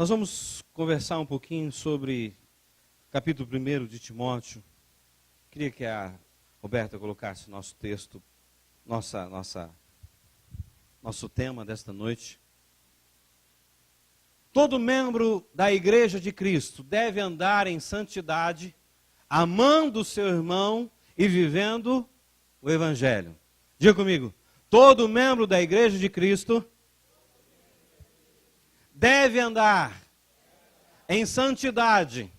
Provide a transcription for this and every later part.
Nós vamos conversar um pouquinho sobre capítulo 1 de Timóteo. Queria que a Roberta colocasse nosso texto, nosso tema desta noite. Todo membro da igreja de Cristo deve andar em santidade, amando o seu irmão e vivendo o evangelho. Diga comigo, todo membro da igreja de Cristo deve andar em santidade,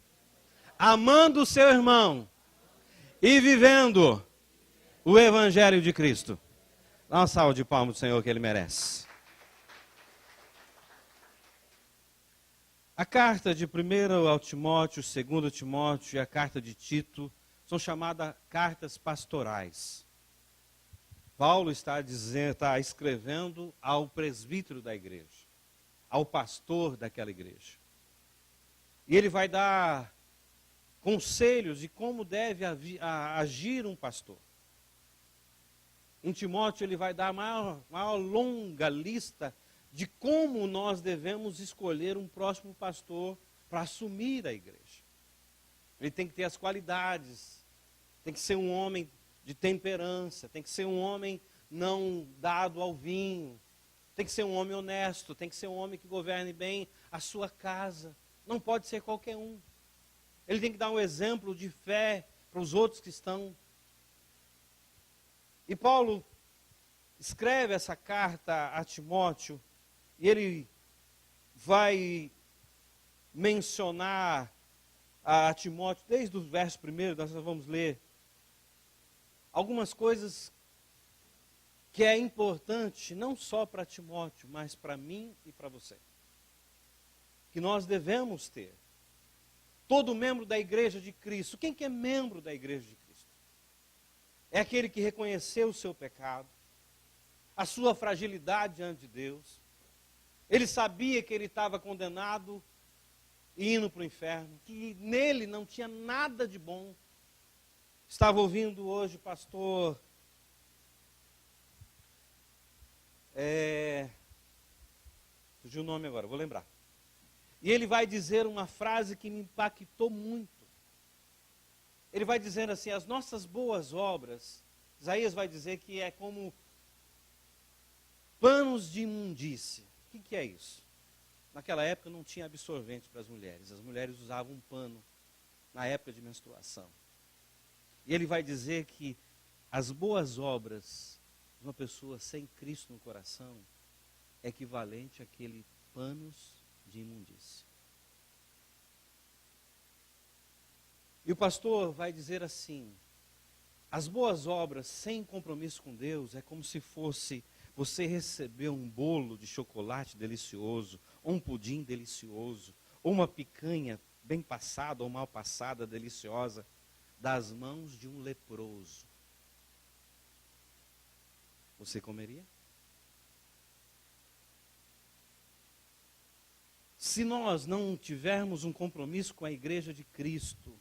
amando o seu irmão e vivendo o evangelho de Cristo. Dá uma salva de palmas do Senhor que Ele merece. A carta de 1 ao Timóteo, 2 Timóteo e a carta de Tito são chamadas cartas pastorais. Paulo está escrevendo ao presbítero da igreja, ao pastor daquela igreja. E ele vai dar conselhos de como deve agir um pastor. Em Timóteo ele vai dar uma longa lista de como nós devemos escolher um próximo pastor para assumir a igreja. Ele tem que ter as qualidades, tem que ser um homem de temperança, tem que ser um homem não dado ao vinho, tem que ser um homem honesto, tem que ser um homem que governe bem a sua casa. Não pode ser qualquer um. Ele tem que dar um exemplo de fé para os outros que estão. E Paulo escreve essa carta a Timóteo, e ele vai mencionar a Timóteo, desde o verso 1, nós vamos ler algumas coisas que é importante, não só para Timóteo, mas para mim e para você. Que nós devemos ter. Todo membro da igreja de Cristo. Quem que é membro da igreja de Cristo? É aquele que reconheceu o seu pecado, a sua fragilidade diante de Deus. Ele sabia que ele estava condenado e indo para o inferno, que nele não tinha nada de bom. Estava ouvindo hoje o pastor fugiu o nome agora, vou lembrar. E ele vai dizer uma frase que me impactou muito. Ele vai dizendo assim, as nossas boas obras, Isaías vai dizer que é como panos de imundície. O que é isso? Naquela época não tinha absorvente para as mulheres usavam um pano na época de menstruação. E ele vai dizer que as boas obras de uma pessoa sem Cristo no coração é equivalente àquele panos de imundície. E o pastor vai dizer assim, as boas obras sem compromisso com Deus é como se fosse você receber um bolo de chocolate delicioso, ou um pudim delicioso, ou uma picanha bem passada ou mal passada, deliciosa, das mãos de um leproso. Você comeria? Se nós não tivermos um compromisso com a igreja de Cristo,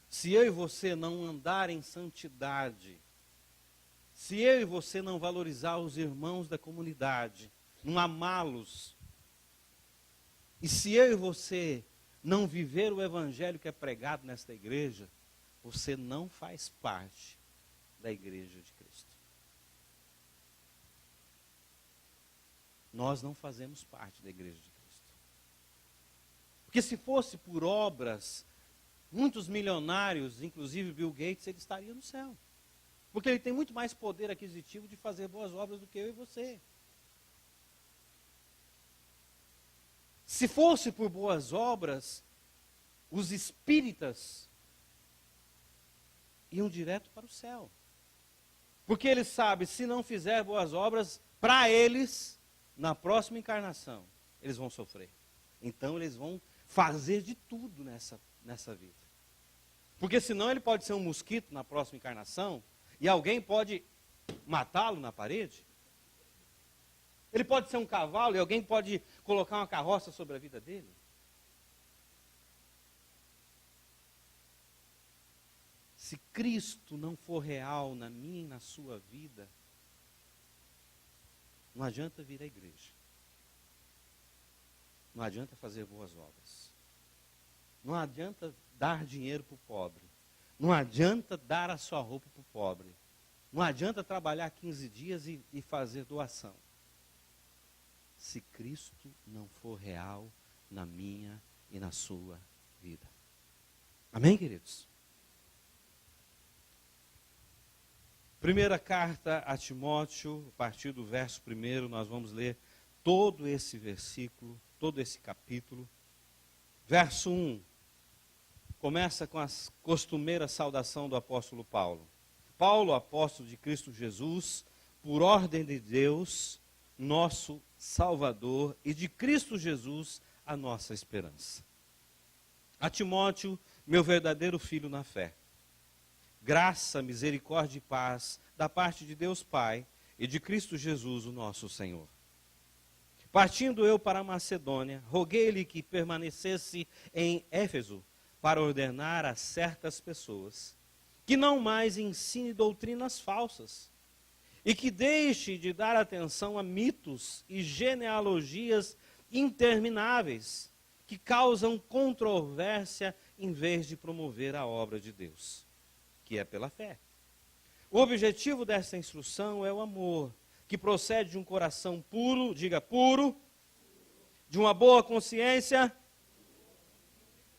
se eu e você não andar em santidade, se eu e você não valorizar os irmãos da comunidade, não amá-los, e se eu e você não viver o evangelho que é pregado nesta igreja, você não faz parte da igreja de Cristo. Nós não fazemos parte da igreja de Cristo. Porque se fosse por obras, muitos milionários, inclusive Bill Gates, ele estaria no céu. Porque ele tem muito mais poder aquisitivo de fazer boas obras do que eu e você. Se fosse por boas obras, os espíritas iam direto para o céu. Porque eles sabem, se não fizer boas obras, para eles, na próxima encarnação, eles vão sofrer. Então eles vão fazer de tudo nessa vida. Porque senão ele pode ser um mosquito na próxima encarnação, e alguém pode matá-lo na parede. Ele pode ser um cavalo e alguém pode colocar uma carroça sobre a vida dele. Se Cristo não for real na minha e na sua vida, não adianta vir à igreja. Não adianta fazer boas obras. Não adianta dar dinheiro para o pobre. Não adianta dar a sua roupa para o pobre. Não adianta trabalhar 15 dias e fazer doação. Se Cristo não for real na minha e na sua vida. Amém, queridos? Primeira carta a Timóteo, a partir do verso 1, nós vamos ler todo esse versículo, todo esse capítulo. Verso 1, começa com a costumeira saudação do apóstolo Paulo. Paulo, apóstolo de Cristo Jesus, por ordem de Deus, nosso Salvador, e de Cristo Jesus, a nossa esperança. A Timóteo, meu verdadeiro filho na fé. Graça, misericórdia e paz da parte de Deus Pai e de Cristo Jesus, o nosso Senhor. Partindo eu para a Macedônia, roguei-lhe que permanecesse em Éfeso para ordenar a certas pessoas que não mais ensine doutrinas falsas e que deixe de dar atenção a mitos e genealogias intermináveis que causam controvérsia em vez de promover a obra de Deus, que é pela fé. O objetivo dessa instrução é o amor, que procede de um coração puro, diga puro, de uma boa consciência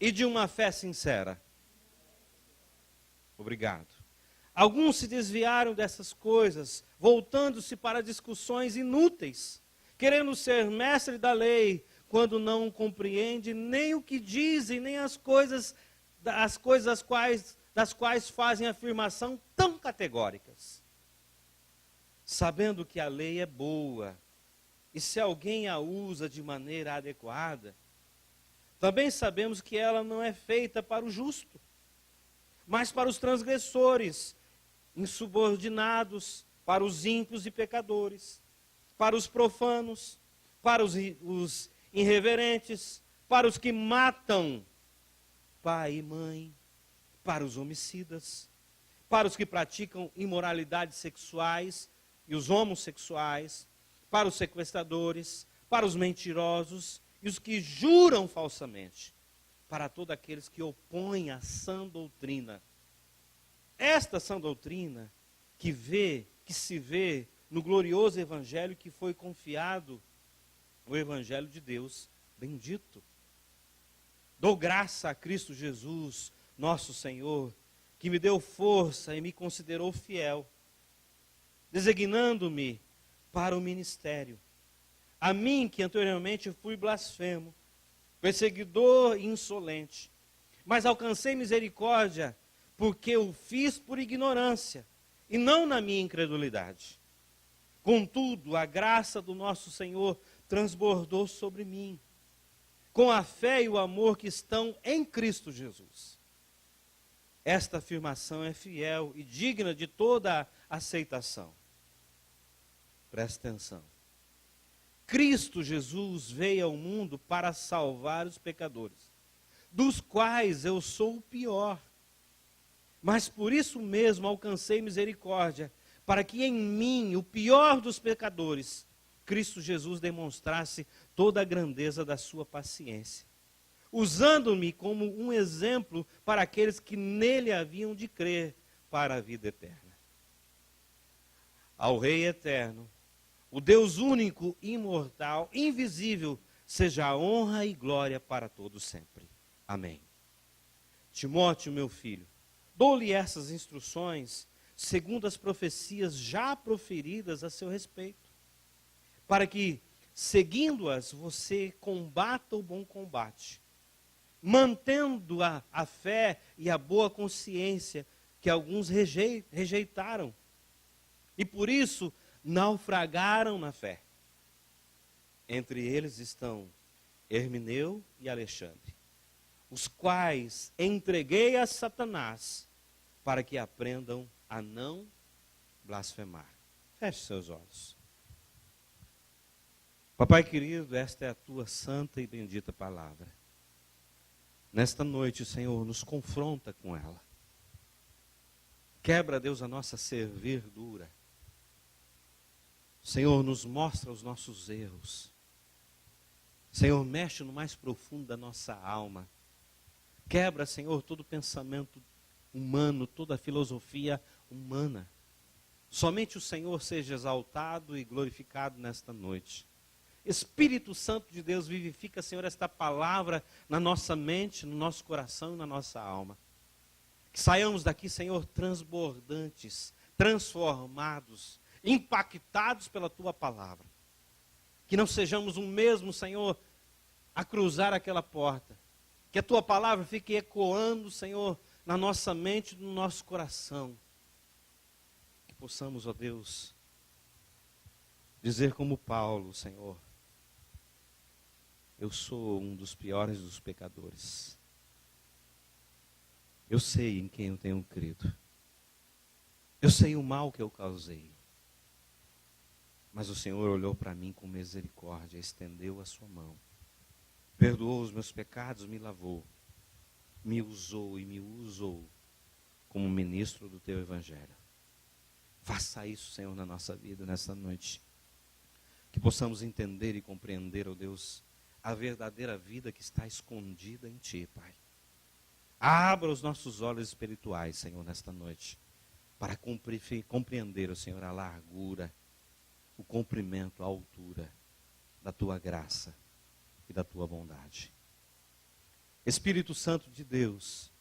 e de uma fé sincera. Obrigado. Alguns se desviaram dessas coisas, voltando-se para discussões inúteis, querendo ser mestre da lei, quando não compreende nem o que dizem, nem as coisas das quais fazem afirmação tão categóricas. Sabendo que a lei é boa, e se alguém a usa de maneira adequada, também sabemos que ela não é feita para o justo, mas para os transgressores, insubordinados, para os ímpios e pecadores, para os profanos, para os irreverentes, para os que matam pai e mãe, para os homicidas, para os que praticam imoralidades sexuais e os homossexuais, para os sequestradores, para os mentirosos e os que juram falsamente, para todos aqueles que opõem a sã doutrina. Esta sã doutrina que se vê no glorioso evangelho que foi confiado, o evangelho de Deus bendito. Dou graça a Cristo Jesus, nosso Senhor, que me deu força e me considerou fiel, designando-me para o ministério. A mim, que anteriormente fui blasfemo, perseguidor e insolente, mas alcancei misericórdia, porque o fiz por ignorância, e não na minha incredulidade. Contudo, a graça do nosso Senhor transbordou sobre mim, com a fé e o amor que estão em Cristo Jesus. Esta afirmação é fiel e digna de toda aceitação. Presta atenção. Cristo Jesus veio ao mundo para salvar os pecadores, dos quais eu sou o pior. Mas por isso mesmo alcancei misericórdia, para que em mim, o pior dos pecadores, Cristo Jesus demonstrasse toda a grandeza da sua paciência, usando-me como um exemplo para aqueles que nele haviam de crer para a vida eterna. Ao Rei eterno, o Deus único, imortal, invisível, seja a honra e glória para todos sempre. Amém. Timóteo, meu filho, dou-lhe essas instruções, segundo as profecias já proferidas a seu respeito, para que, seguindo-as, você combata o bom combate, mantendo a fé e a boa consciência que alguns rejeitaram, e por isso naufragaram na fé. Entre eles estão Hermineu e Alexandre, os quais entreguei a Satanás, para que aprendam a não blasfemar. Feche seus olhos. Papai querido, esta é a tua santa e bendita palavra. Nesta noite, Senhor, nos confronta com ela. Quebra, Deus, a nossa servidura. Senhor, nos mostra os nossos erros. Senhor, mexe no mais profundo da nossa alma. Quebra, Senhor, todo pensamento humano, toda filosofia humana. Somente o Senhor seja exaltado e glorificado nesta noite. Espírito Santo de Deus, vivifica, Senhor, esta palavra na nossa mente, no nosso coração e na nossa alma. Que saiamos daqui, Senhor, transbordantes, transformados, impactados pela Tua palavra. Que não sejamos o mesmo, Senhor, a cruzar aquela porta. Que a Tua palavra fique ecoando, Senhor, na nossa mente e no nosso coração. Que possamos, ó Deus, dizer como Paulo, Senhor, eu sou um dos piores dos pecadores. Eu sei em quem eu tenho crido. Eu sei o mal que eu causei. Mas o Senhor olhou para mim com misericórdia, estendeu a sua mão, perdoou os meus pecados, me lavou, me usou e me usou como ministro do teu evangelho. Faça isso, Senhor, na nossa vida, nessa noite. Que possamos entender e compreender, ó Deus, a verdadeira vida que está escondida em Ti, Pai. Abra os nossos olhos espirituais, Senhor, nesta noite, para compreender, ó Senhor, a largura, o comprimento, a altura da Tua graça e da Tua bondade. Espírito Santo de Deus,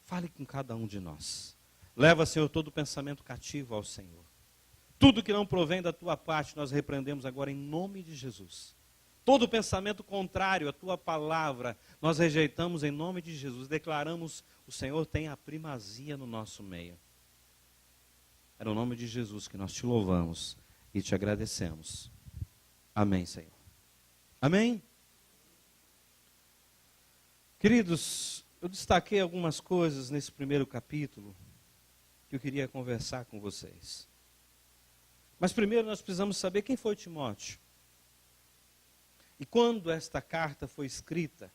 fale com cada um de nós. Leva, Senhor, todo pensamento cativo ao Senhor. Tudo que não provém da Tua parte, nós repreendemos agora em nome de Jesus. Todo pensamento contrário à Tua palavra, nós rejeitamos em nome de Jesus. Declaramos, o Senhor tem a primazia no nosso meio. É no nome de Jesus que nós Te louvamos e Te agradecemos. Amém, Senhor. Amém? Queridos, eu destaquei algumas coisas nesse primeiro capítulo que eu queria conversar com vocês. Mas primeiro nós precisamos saber quem foi Timóteo. E quando esta carta foi escrita,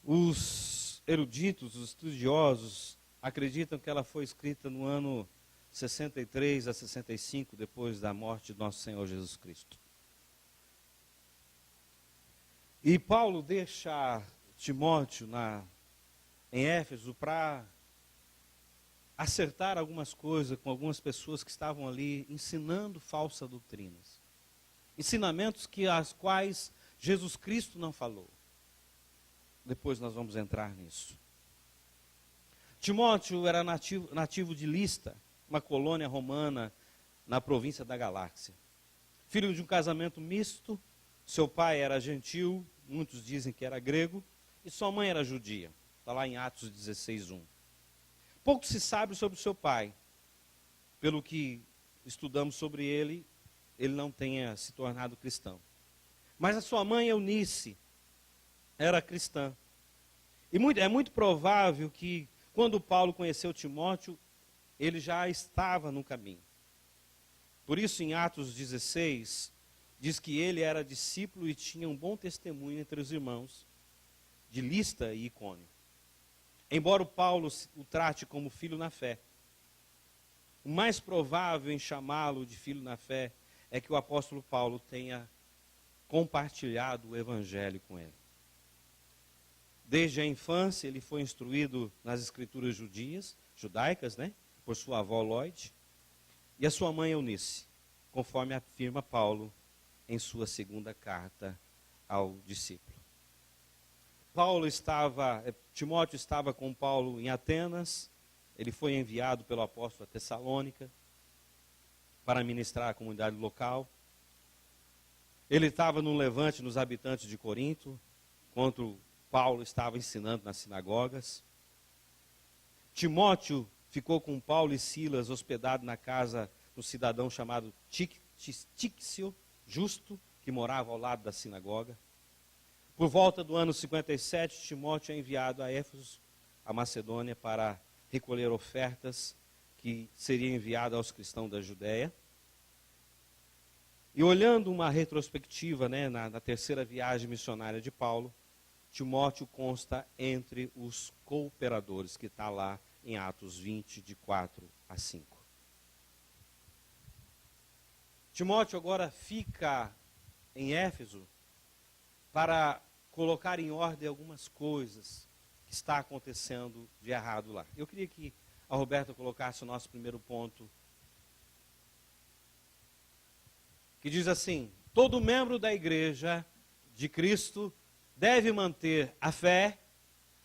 os eruditos, os estudiosos, acreditam que ela foi escrita no ano 63 a 65, depois da morte de nosso Senhor Jesus Cristo. E Paulo deixa Timóteo em Éfeso para acertar algumas coisas com algumas pessoas que estavam ali ensinando falsas doutrinas. Ensinamentos as quais Jesus Cristo não falou. Depois nós vamos entrar nisso. Timóteo era nativo de Lista, uma colônia romana na província da Galácia. Filho de um casamento misto, seu pai era gentil, muitos dizem que era grego, e sua mãe era judia. Está lá em Atos 16:1. Pouco se sabe sobre o seu pai. Pelo que estudamos sobre ele, ele não tenha se tornado cristão. Mas a sua mãe, Eunice, era cristã. E é muito provável que, quando Paulo conheceu Timóteo, ele já estava no caminho. Por isso, em Atos 16, diz que ele era discípulo e tinha um bom testemunho entre os irmãos de Lista e Icônio. Embora o Paulo o trate como filho na fé, o mais provável em chamá-lo de filho na fé é que o apóstolo Paulo tenha compartilhado o evangelho com ele. Desde a infância ele foi instruído nas escrituras judaicas, né, por sua avó Lloyd, e a sua mãe Eunice, conforme afirma Paulo em sua segunda carta ao discípulo. Timóteo estava com Paulo em Atenas, ele foi enviado pelo apóstolo a Tessalônica para ministrar a comunidade local. Ele estava num levante nos habitantes de Corinto, enquanto Paulo estava ensinando nas sinagogas. Timóteo ficou com Paulo e Silas hospedado na casa do cidadão chamado Tíquio, Justo, que morava ao lado da sinagoga. Por volta do ano 57, Timóteo é enviado a Éfeso, a Macedônia, para recolher ofertas que seriam enviadas aos cristãos da Judéia. E olhando uma retrospectiva, né, na terceira viagem missionária de Paulo, Timóteo consta entre os cooperadores, que está lá em Atos 20, de 4 a 5. Timóteo agora fica em Éfeso para colocar em ordem algumas coisas que está acontecendo de errado lá. Eu queria que a Roberta colocasse o nosso primeiro ponto, que diz assim: todo membro da igreja de Cristo deve manter a fé,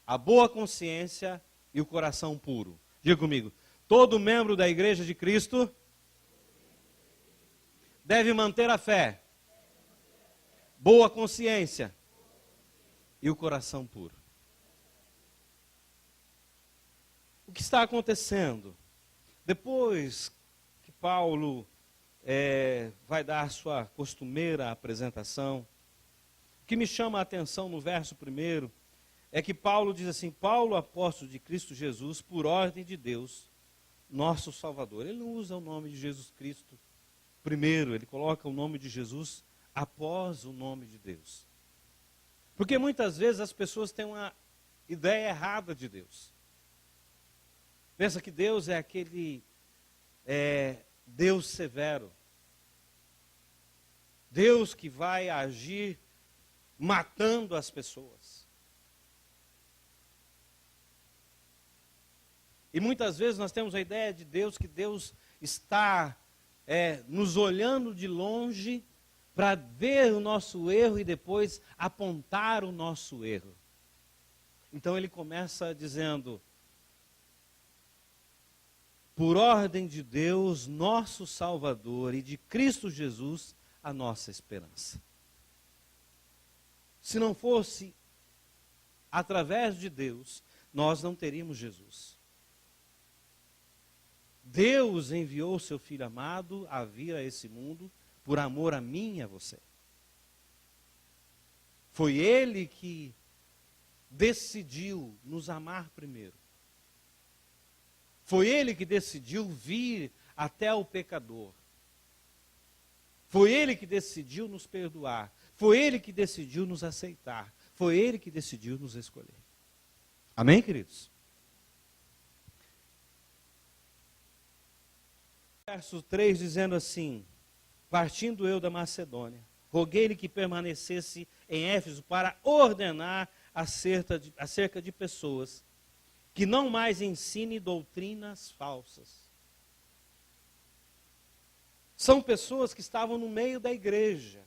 a boa consciência e o coração puro. Diga comigo: todo membro da igreja de Cristo deve manter a fé, boa consciência e o coração puro. O que está acontecendo? Depois que Paulo vai dar sua costumeira apresentação, o que me chama a atenção no verso 1 é que Paulo diz assim: Paulo, apóstolo de Cristo Jesus, por ordem de Deus, nosso Salvador. Ele não usa o nome de Jesus Cristo primeiro, ele coloca o nome de Jesus após o nome de Deus. Porque muitas vezes as pessoas têm uma ideia errada de Deus. Pensa que Deus é aquele Deus severo. Deus que vai agir matando as pessoas. E muitas vezes nós temos a ideia de Deus, que Deus está nos olhando de longe para ver o nosso erro e depois apontar o nosso erro. Então ele começa dizendo: por ordem de Deus, nosso Salvador, e de Cristo Jesus, a nossa esperança. Se não fosse através de Deus, nós não teríamos Jesus. Deus enviou seu Filho amado a vir a esse mundo por amor a mim e a você. Foi Ele que decidiu nos amar primeiro. Foi Ele que decidiu vir até o pecador. Foi Ele que decidiu nos perdoar. Foi Ele que decidiu nos aceitar. Foi Ele que decidiu nos escolher. Amém, queridos? Verso 3 dizendo assim: partindo eu da Macedônia, roguei-lhe que permanecesse em Éfeso para ordenar acerca de pessoas que não mais ensine doutrinas falsas. São pessoas que estavam no meio da igreja.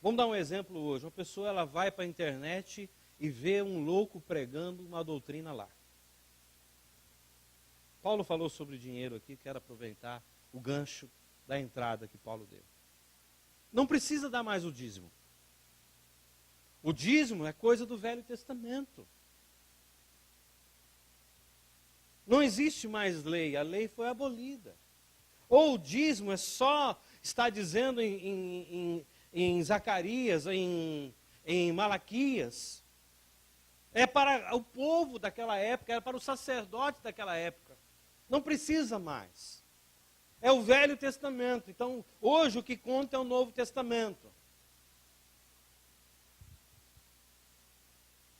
Vamos dar um exemplo hoje. Uma pessoa ela vai para a internet e vê um louco pregando uma doutrina lá. Paulo falou sobre dinheiro aqui, quero aproveitar o gancho da entrada que Paulo deu. Não precisa dar mais o dízimo. O dízimo é coisa do Velho Testamento. Não existe mais lei, a lei foi abolida. Ou o dízimo é só, está dizendo em Zacarias, em Malaquias, é para o povo daquela época, era para o sacerdote daquela época. Não precisa mais. É o Velho Testamento. Então, hoje o que conta é o Novo Testamento.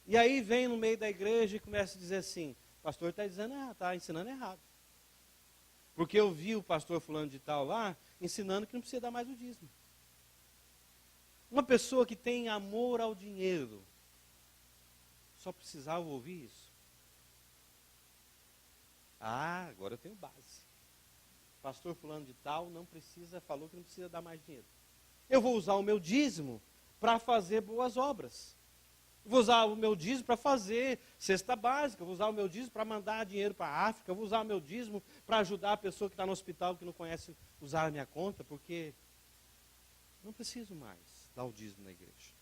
E aí vem no meio da igreja e começa a dizer assim: o pastor está dizendo errado, está ensinando errado. Porque eu vi o pastor fulano de tal lá ensinando que não precisa dar mais o dízimo. Uma pessoa que tem amor ao dinheiro só precisava ouvir isso. Ah, agora eu tenho base. Pastor fulano de tal falou que não precisa dar mais dinheiro. Eu vou usar o meu dízimo para fazer boas obras. Vou usar o meu dízimo para fazer cesta básica. Vou usar o meu dízimo para mandar dinheiro para a África. Vou usar o meu dízimo para ajudar a pessoa que está no hospital que não conhece usar a minha conta, porque não preciso mais dar o dízimo na igreja.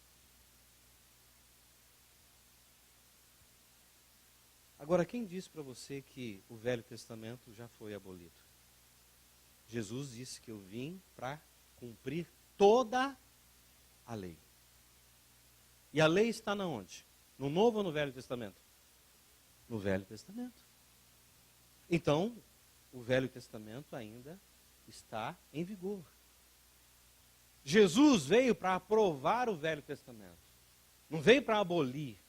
Agora, quem disse para você que o Velho Testamento já foi abolido? Jesus disse que eu vim para cumprir toda a lei. E a lei está na onde? No Novo ou no Velho Testamento? No Velho Testamento. Então, o Velho Testamento ainda está em vigor. Jesus veio para aprovar o Velho Testamento. Não veio para abolir.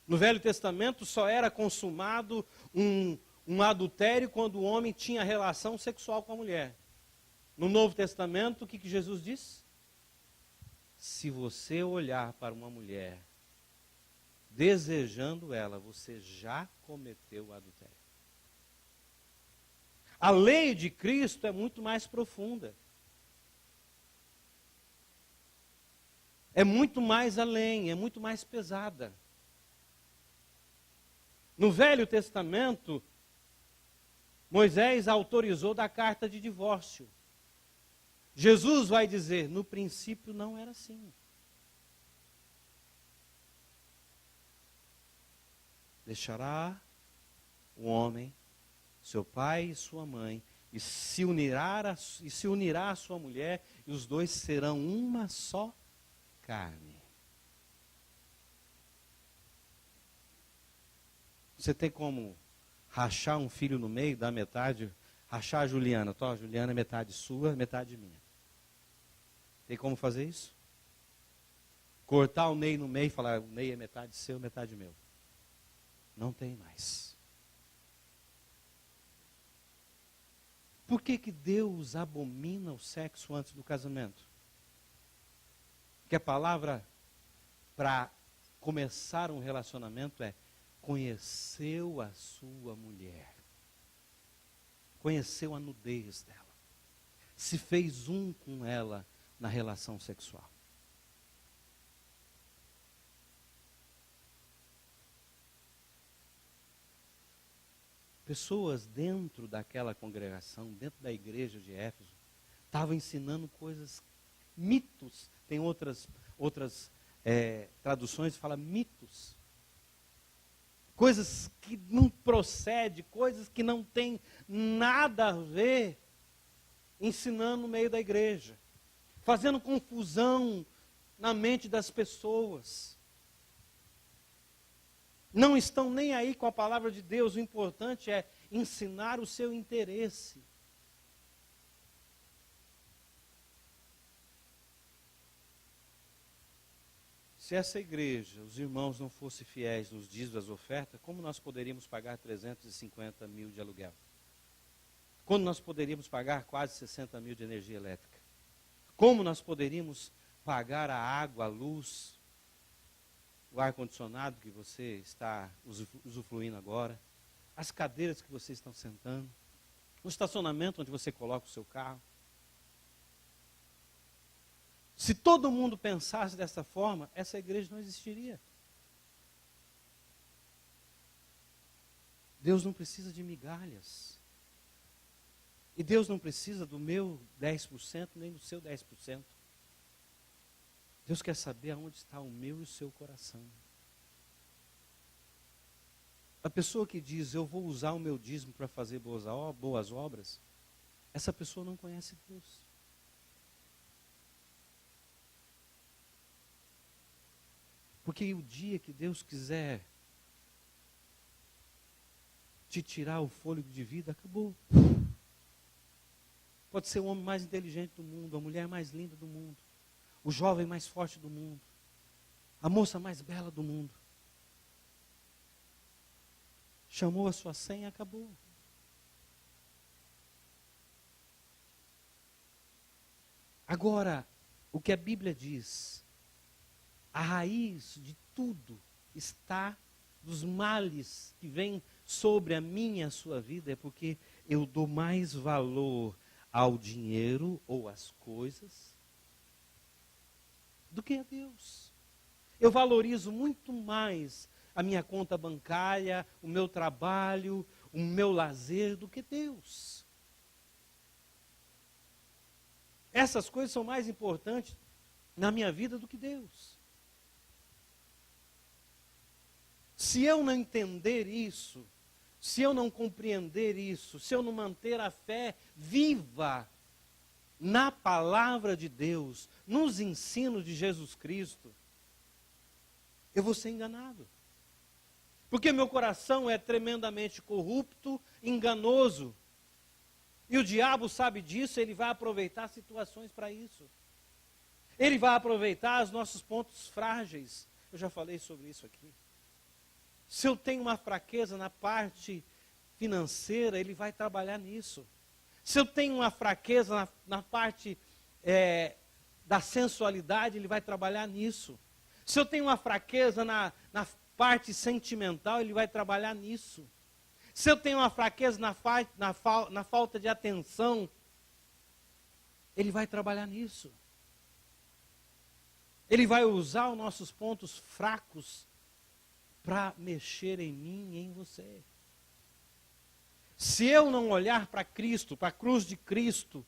No Velho Testamento só era consumado um adultério quando o homem tinha relação sexual com a mulher. No Novo Testamento, o que Jesus diz? Se você olhar para uma mulher desejando ela, você já cometeu o adultério. A lei de Cristo é muito mais profunda. É muito mais além, é muito mais pesada. No Velho Testamento, Moisés autorizou da carta de divórcio. Jesus vai dizer, no princípio não era assim. Deixará o homem, seu pai e sua mãe, e se unirá à sua mulher, e os dois serão uma só carne. Você tem como rachar um filho no meio, dar metade, rachar a Juliana. A Juliana é metade sua, metade minha. Tem como fazer isso? Cortar o Ney no meio e falar, o Ney é metade seu, metade meu. Não tem mais. Por que que Deus abomina o sexo antes do casamento? Porque a palavra para começar um relacionamento é conheceu a sua mulher. Conheceu a nudez dela. Se fez um com ela na relação sexual. Pessoas dentro daquela congregação, dentro da igreja de Éfeso, estavam ensinando coisas, mitos. Tem outras traduções que falam mitos. Coisas que não procedem, coisas que não têm nada a ver, ensinando no meio da igreja. Fazendo confusão na mente das pessoas. Não estão nem aí com a palavra de Deus. O importante é ensinar o seu interesse. Se essa igreja, os irmãos não fossem fiéis nos dízimos das ofertas, como nós poderíamos pagar 350 mil de aluguel? Quando nós poderíamos pagar quase 60 mil de energia elétrica? Como nós poderíamos pagar a água, a luz, o ar-condicionado que você está usufruindo agora, as cadeiras que vocês estão sentando, o estacionamento onde você coloca o seu carro? Se todo mundo pensasse dessa forma, essa igreja não existiria. Deus não precisa de migalhas. E Deus não precisa do meu 10%, nem do seu 10%. Deus quer saber aonde está o meu e o seu coração. A pessoa que diz, eu vou usar o meu dízimo para fazer boas obras, essa pessoa não conhece Deus. Porque o dia que Deus quiser te tirar o fôlego de vida, acabou. Pode ser o homem mais inteligente do mundo, a mulher mais linda do mundo, o jovem mais forte do mundo, a moça mais bela do mundo. Chamou a sua senha e acabou. Agora, o que a Bíblia diz, a raiz de tudo está dos males que vêm sobre a minha e a sua vida, é porque eu dou mais valor ao dinheiro ou às coisas do que a Deus. Eu valorizo muito mais a minha conta bancária, o meu trabalho, o meu lazer do que Deus. Essas coisas são mais importantes na minha vida do que Deus. Se eu não entender isso, se eu não compreender isso, se eu não manter a fé viva na palavra de Deus, nos ensinos de Jesus Cristo, eu vou ser enganado. Porque meu coração é tremendamente corrupto, enganoso. E o diabo sabe disso, ele vai aproveitar situações para isso. Ele vai aproveitar os nossos pontos frágeis. Eu já falei sobre isso aqui. Se eu tenho uma fraqueza na parte financeira, ele vai trabalhar nisso. Se eu tenho uma fraqueza na parte da sensualidade, ele vai trabalhar nisso. Se eu tenho uma fraqueza na parte sentimental, ele vai trabalhar nisso. Se eu tenho uma fraqueza na falta de atenção, ele vai trabalhar nisso. Ele vai usar os nossos pontos fracos para mexer em mim e em você. Se eu não olhar para Cristo, para a cruz de Cristo,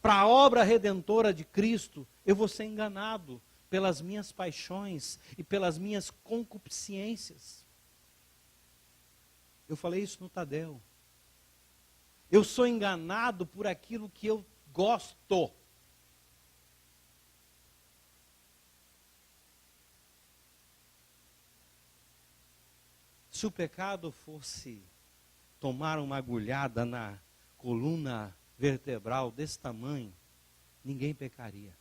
para a obra redentora de Cristo, eu vou ser enganado pelas minhas paixões e pelas minhas concupiscências. Eu falei isso no Tadel. Eu sou enganado por aquilo que eu gosto. Se o pecado fosse tomar uma agulhada na coluna vertebral desse tamanho, ninguém pecaria.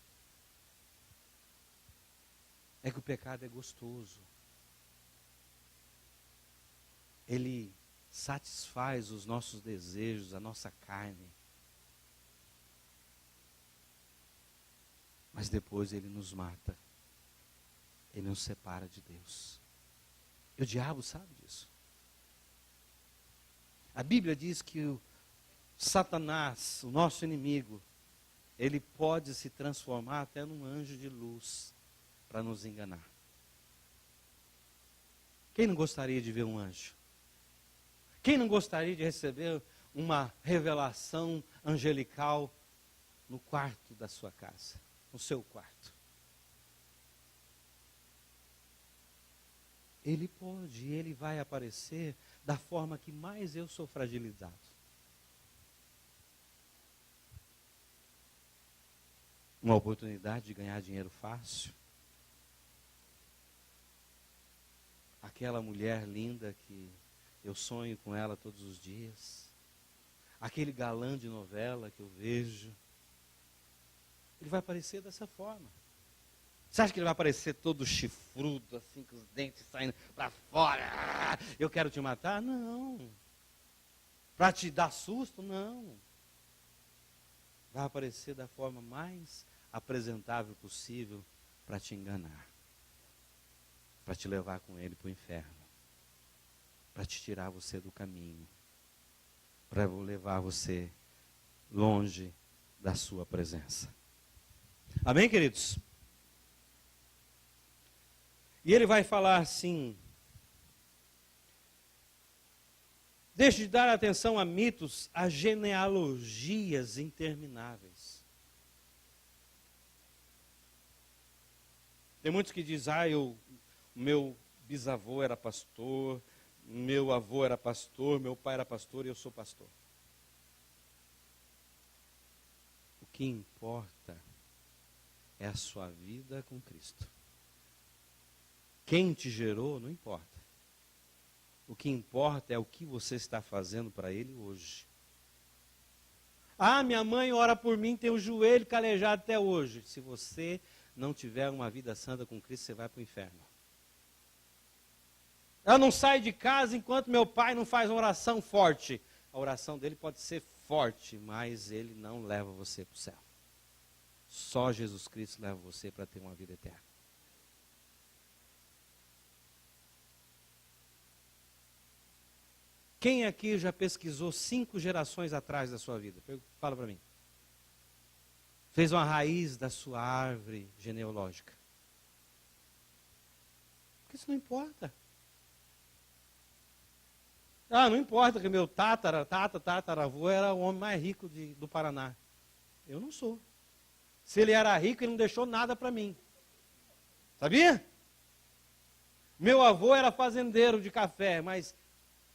É que o pecado é gostoso. Ele satisfaz os nossos desejos, a nossa carne. Mas depois ele nos mata. Ele nos separa de Deus. E o diabo sabe disso. A Bíblia diz que o Satanás, o nosso inimigo, ele pode se transformar até num anjo de luz para nos enganar. Quem não gostaria de ver um anjo? Quem não gostaria de receber uma revelação angelical no quarto da sua casa, no seu quarto? Ele pode, ele vai aparecer da forma que mais eu sou fragilizado. Uma oportunidade de ganhar dinheiro fácil. Aquela mulher linda que eu sonho com ela todos os dias. Aquele galã de novela que eu vejo. Ele vai aparecer dessa forma. Você acha que ele vai aparecer todo chifrudo, assim, com os dentes saindo para fora? Ah, eu quero te matar? Não. Para te dar susto? Não. Vai aparecer da forma mais apresentável possível para te enganar. Para te levar com ele para o inferno. Para te tirar você do caminho. Para levar você longe da sua presença. Amém, queridos? E ele vai falar assim: deixe de dar atenção a mitos, a genealogias intermináveis. Tem muitos que dizem, o meu bisavô era pastor, meu avô era pastor, meu pai era pastor e eu sou pastor. O que importa é a sua vida com Cristo. Quem te gerou, não importa. O que importa é o que você está fazendo para Ele hoje. Ah, minha mãe ora por mim, tem o joelho calejado até hoje. Se você não tiver uma vida santa com Cristo, você vai para o inferno. Eu não saio de casa enquanto meu pai não faz uma oração forte. A oração dele pode ser forte, mas ele não leva você para o céu. Só Jesus Cristo leva você para ter uma vida eterna. Quem aqui já pesquisou 5 gerações atrás da sua vida? Fala para mim. Fez uma raiz da sua árvore genealógica. Porque isso não importa. Ah, não importa que meu tataravô era o homem mais rico do Paraná. Eu não sou. Se ele era rico, ele não deixou nada para mim. Sabia? Meu avô era fazendeiro de café, mas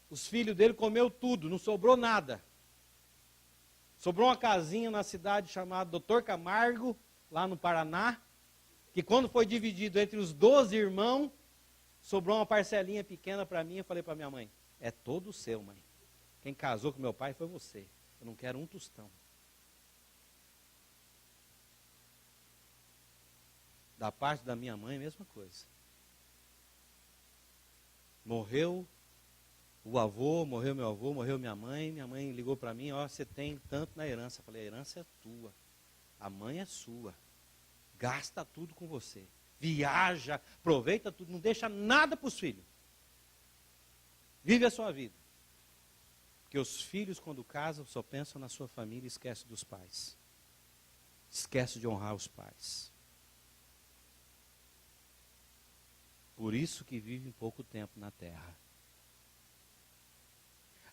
os filhos dele comeu tudo, não sobrou nada. Sobrou uma casinha na cidade chamada Doutor Camargo, lá no Paraná, que quando foi dividido entre os 12 irmãos, sobrou uma parcelinha pequena para mim. Eu falei para minha mãe, é todo seu, mãe. Quem casou com meu pai foi você. Eu não quero um tostão. Da parte da minha mãe, mesma coisa. Morreu o avô, morreu meu avô, morreu minha mãe ligou para mim, ó, você tem tanto na herança. Eu falei, a herança é tua, a mãe é sua, gasta tudo com você, viaja, aproveita tudo, não deixa nada para os filhos, vive a sua vida. Porque os filhos, quando casam, só pensam na sua família e esquecem dos pais. Esquece de honrar os pais. Por isso que vivem pouco tempo na terra.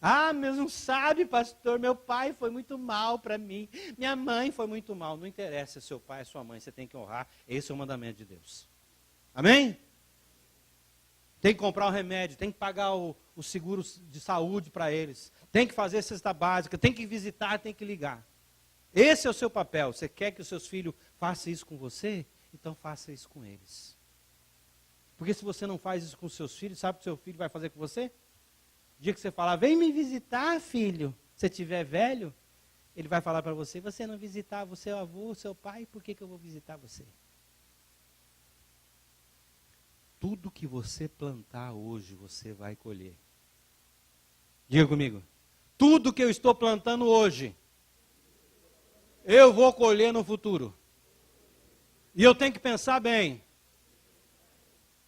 Ah, mas não sabe, pastor, meu pai foi muito mal para mim. Minha mãe foi muito mal. Não interessa se seu pai é sua mãe, você tem que honrar. Esse é o mandamento de Deus. Amém? Tem que comprar o remédio, tem que pagar o seguro de saúde para eles. Tem que fazer cesta básica, tem que visitar, tem que ligar. Esse é o seu papel. Você quer que os seus filhos façam isso com você? Então faça isso com eles. Porque se você não faz isso com os seus filhos, sabe o que seu filho vai fazer com você? O dia que você falar, vem me visitar, filho. Se estiver velho, ele vai falar para você, você não visitar, você é o avô, seu pai, por que eu vou visitar você? Tudo que você plantar hoje, você vai colher. Diga comigo. Tudo que eu estou plantando hoje, eu vou colher no futuro. E eu tenho que pensar bem.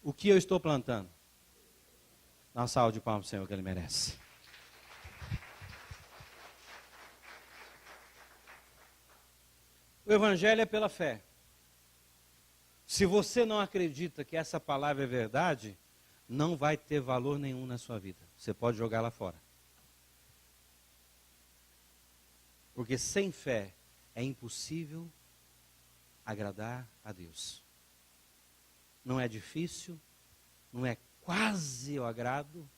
O que eu estou plantando? Dá uma salva de palmas para o Senhor que Ele merece. O Evangelho é pela fé. Se você não acredita que essa palavra é verdade, não vai ter valor nenhum na sua vida. Você pode jogar lá fora. Porque sem fé é impossível agradar a Deus. Não é difícil, não é quase o agrado,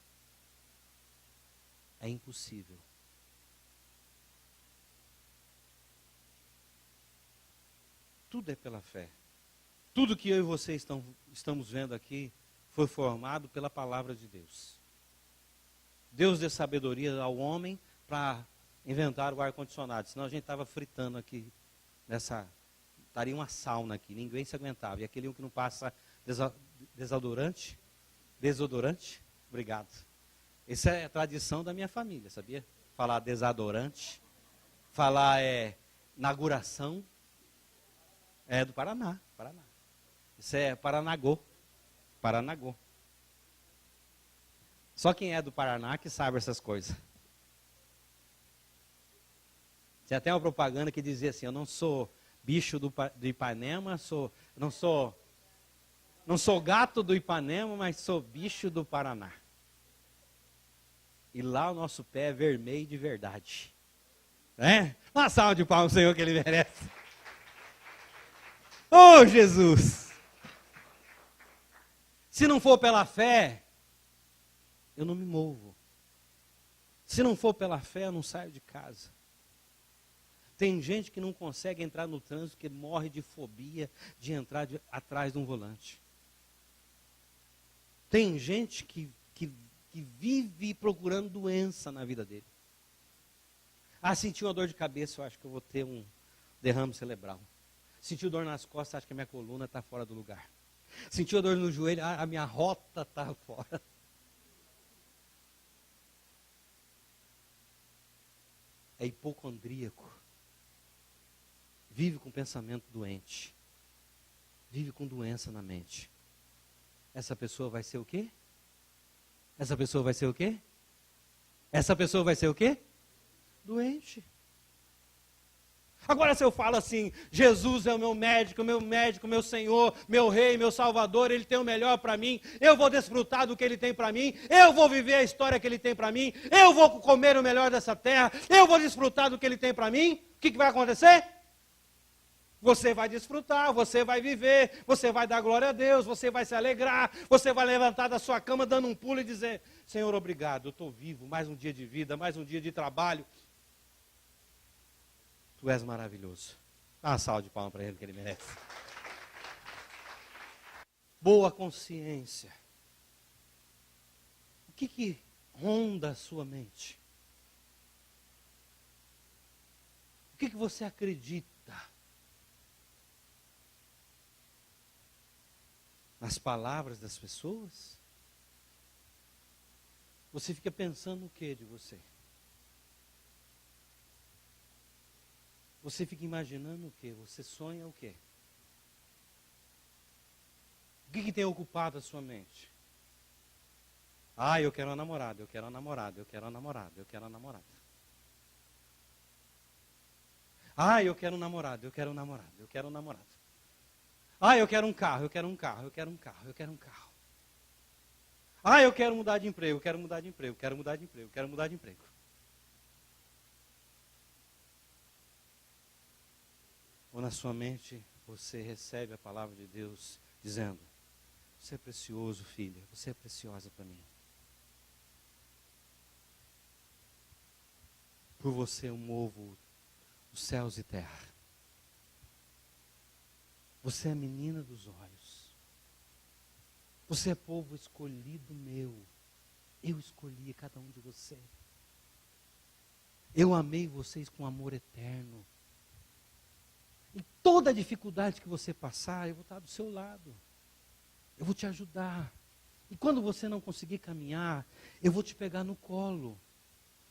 é impossível. Tudo é pela fé. Tudo que eu e você estamos vendo aqui foi formado pela palavra de Deus. Deus deu sabedoria ao homem para inventar o ar-condicionado, senão a gente estava fritando aqui, estaria uma sauna aqui, ninguém se aguentava. E aquele um que não passa desodorante, obrigado. Essa é a tradição da minha família, sabia? Falar desodorante, falar inauguração, é do Paraná. Isso é Paranagô. Só quem é do Paraná que sabe essas coisas. Tinha até uma propaganda que dizia assim, eu não sou bicho do Ipanema, não sou gato do Ipanema, mas sou bicho do Paraná. E lá o nosso pé é vermelho de verdade. Uma salva de palmas, Senhor, que Ele merece. Oh, Jesus! Se não for pela fé, eu não me movo. Se não for pela fé, eu não saio de casa. Tem gente que não consegue entrar no trânsito, que morre de fobia de entrar atrás de um volante. Tem gente que vive procurando doença na vida dele. Sentiu uma dor de cabeça, eu acho que eu vou ter um derrame cerebral. Sentiu dor nas costas, acho que a minha coluna está fora do lugar. Sentiu dor no joelho, a minha rota está fora. É hipocondríaco. Vive com pensamento doente. Vive com doença na mente. Essa pessoa vai ser o quê? Essa pessoa vai ser o quê? Essa pessoa vai ser o quê? Doente. Agora se eu falo assim, Jesus é o meu médico, meu Senhor, meu Rei, meu Salvador, Ele tem o melhor para mim, eu vou desfrutar do que Ele tem para mim, eu vou viver a história que Ele tem para mim, eu vou comer o melhor dessa terra, eu vou desfrutar do que Ele tem para mim, o que vai acontecer? Você vai desfrutar, você vai viver, você vai dar glória a Deus, você vai se alegrar, você vai levantar da sua cama dando um pulo e dizer, Senhor, obrigado, eu estou vivo, mais um dia de vida, mais um dia de trabalho. Tu és maravilhoso. Dá uma salva de palmas para Ele que Ele merece. Boa consciência. O que ronda a sua mente? O que você acredita? Nas palavras das pessoas? Você fica pensando o que de você? Você fica imaginando o quê? Você sonha o quê? O que tem ocupado a sua mente? Ah, eu quero uma namorada, eu quero uma namorada, eu quero uma namorada, eu quero uma namorada. Ah, eu quero um namorado, eu quero um namorado, eu quero um namorado. Ah, eu quero um carro, eu quero um carro, eu quero um carro, eu quero um carro. Ah, eu quero mudar de emprego, eu quero mudar de emprego, quero mudar de emprego, quero mudar de emprego. Ou na sua mente você recebe a palavra de Deus dizendo: você é precioso, filha, você é preciosa para mim. Por você eu movo os céus e terra. Você é a menina dos olhos. Você é povo escolhido meu. Eu escolhi cada um de você. Eu amei vocês com amor eterno. Em toda dificuldade que você passar, eu vou estar do seu lado. Eu vou te ajudar. E quando você não conseguir caminhar, eu vou te pegar no colo.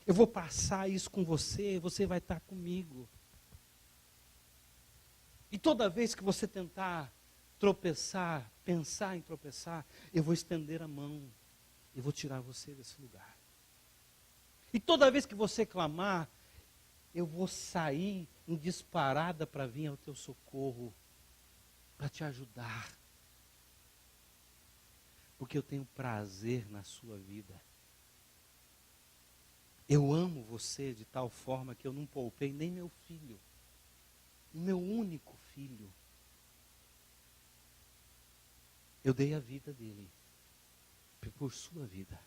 Eu vou passar isso com você, você vai estar comigo. E toda vez que você tentar tropeçar, pensar em tropeçar, eu vou estender a mão e vou tirar você desse lugar. E toda vez que você clamar, eu vou sair em disparada para vir ao teu socorro, para te ajudar. Porque eu tenho prazer na sua vida. Eu amo você de tal forma que eu não poupei nem meu filho. O meu único filho. Eu dei a vida dele por sua vida.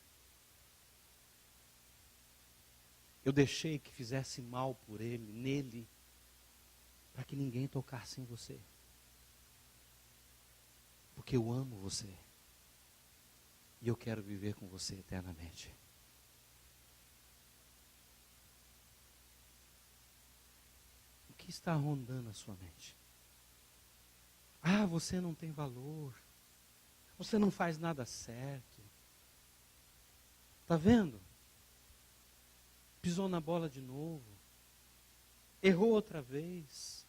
Eu deixei que fizesse mal por ele, nele, para que ninguém tocasse em você. Porque eu amo você. E eu quero viver com você eternamente. O que está rondando a sua mente? Ah, você não tem valor. Você não faz nada certo. Está vendo? Pisou na bola de novo. Errou outra vez.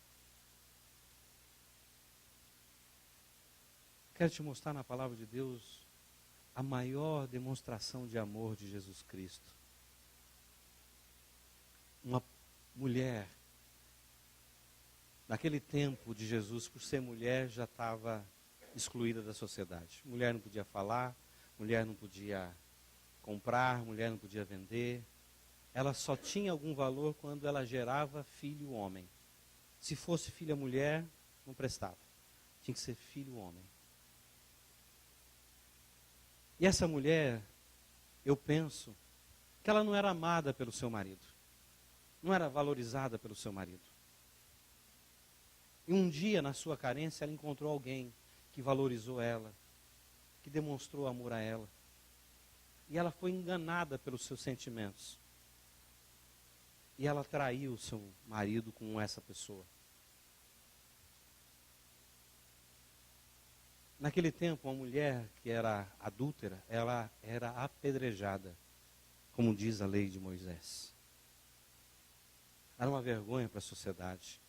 Quero te mostrar na palavra de Deus a maior demonstração de amor de Jesus Cristo. Uma mulher, naquele tempo de Jesus, por ser mulher, já estava excluída da sociedade. Mulher não podia falar, mulher não podia comprar, mulher não podia vender. Ela só tinha algum valor quando ela gerava filho homem. Se fosse filha mulher, não prestava. Tinha que ser filho homem. E essa mulher, eu penso, que ela não era amada pelo seu marido. Não era valorizada pelo seu marido. E um dia, na sua carência, ela encontrou alguém que valorizou ela, que demonstrou amor a ela. E ela foi enganada pelos seus sentimentos. E ela traiu o seu marido com essa pessoa. Naquele tempo, uma mulher que era adúltera, ela era apedrejada, como diz a lei de Moisés. Era uma vergonha para a sociedade.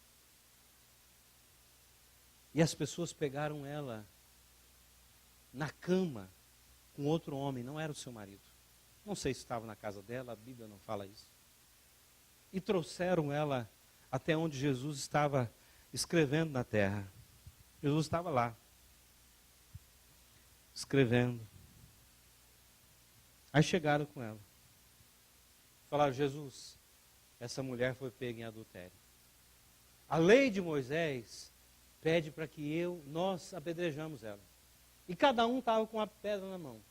E as pessoas pegaram ela na cama com outro homem, não era o seu marido. Não sei se estava na casa dela, a Bíblia não fala isso. E trouxeram ela até onde Jesus estava escrevendo na terra. Jesus estava lá, escrevendo. Aí chegaram com ela. Falaram: Jesus, essa mulher foi pega em adultério. A lei de Moisés pede para que nós apedrejamos ela. E cada um estava com uma pedra na mão.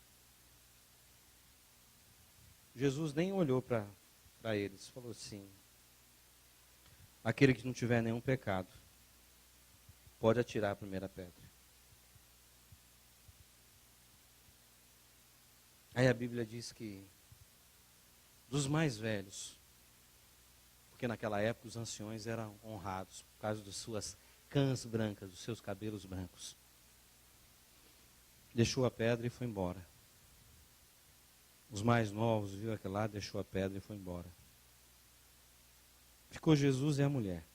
Jesus nem olhou para eles, falou assim: aquele que não tiver nenhum pecado, pode atirar a primeira pedra. Aí a Bíblia diz que dos mais velhos, porque naquela época os anciões eram honrados por causa das suas cãs brancas, dos seus cabelos brancos. Deixou a pedra e foi embora. Os mais novos viu aquele lá, deixou a pedra e foi embora. Ficou Jesus e a mulher.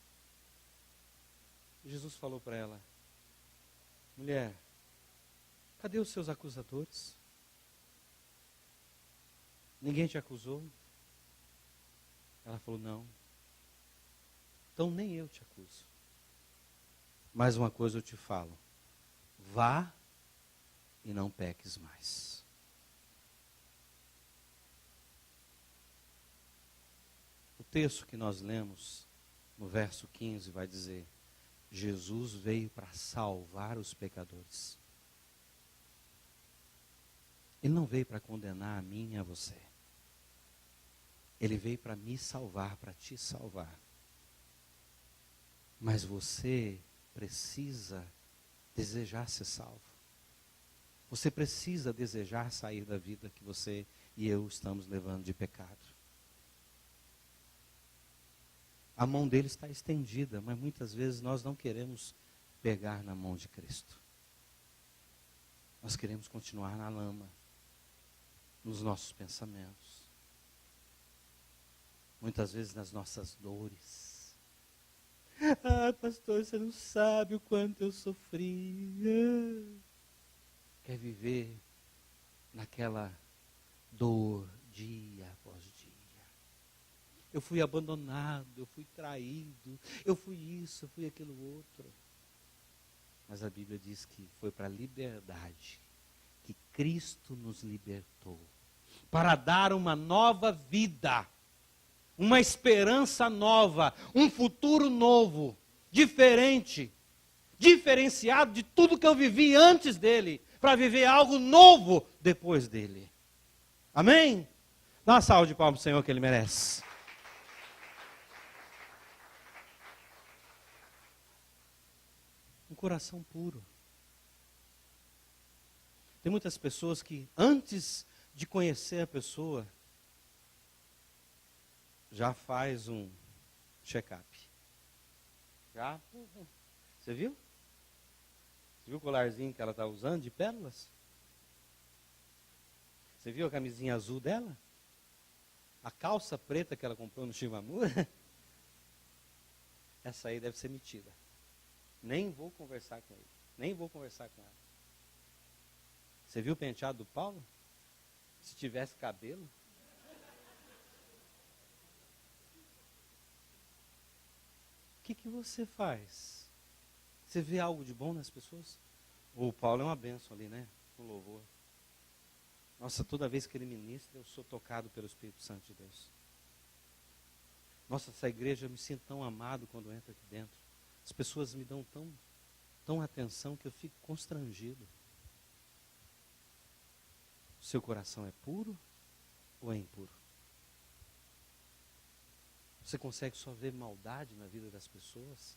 Jesus falou para ela: mulher, cadê os seus acusadores? Ninguém te acusou? Ela falou: não. Então nem eu te acuso. Mais uma coisa eu te falo: vá e não peques mais. O texto que nós lemos, no verso 15, vai dizer: Jesus veio para salvar os pecadores. Ele não veio para condenar a mim e a você. Ele veio para me salvar, para te salvar. Mas você precisa desejar ser salvo. Você precisa desejar sair da vida que você e eu estamos levando de pecado. A mão dele está estendida, mas muitas vezes nós não queremos pegar na mão de Cristo. Nós queremos continuar na lama, nos nossos pensamentos. Muitas vezes nas nossas dores. Ah, pastor, você não sabe o quanto eu sofri. Quer viver naquela dor dia após dia. Eu fui abandonado, eu fui traído, eu fui isso, eu fui aquilo outro. Mas a Bíblia diz que foi para a liberdade que Cristo nos libertou. Para dar uma nova vida, uma esperança nova, um futuro novo, diferente, diferenciado de tudo que eu vivi antes dele, para viver algo novo depois dele. Amém? Dá uma salva de palmas ao Senhor que ele merece. Um coração puro. Tem muitas pessoas que antes de conhecer a pessoa, já faz um check-up. Já? Você viu? Você viu o colarzinho que ela está usando de pérolas? Você viu a camisinha azul dela? A calça preta que ela comprou no Shimamura? Essa aí deve ser metida. Nem vou conversar com ele. Nem vou conversar com ela. Você viu o penteado do Paulo? Se tivesse cabelo. O que você faz? Você vê algo de bom nas pessoas? O Paulo é uma bênção ali, né? No louvor. Nossa, toda vez que ele ministra, eu sou tocado pelo Espírito Santo de Deus. Nossa, essa igreja, eu me sinto tão amado quando eu entro aqui dentro. As pessoas me dão tão atenção que eu fico constrangido. O seu coração é puro ou é impuro? Você consegue só ver maldade na vida das pessoas?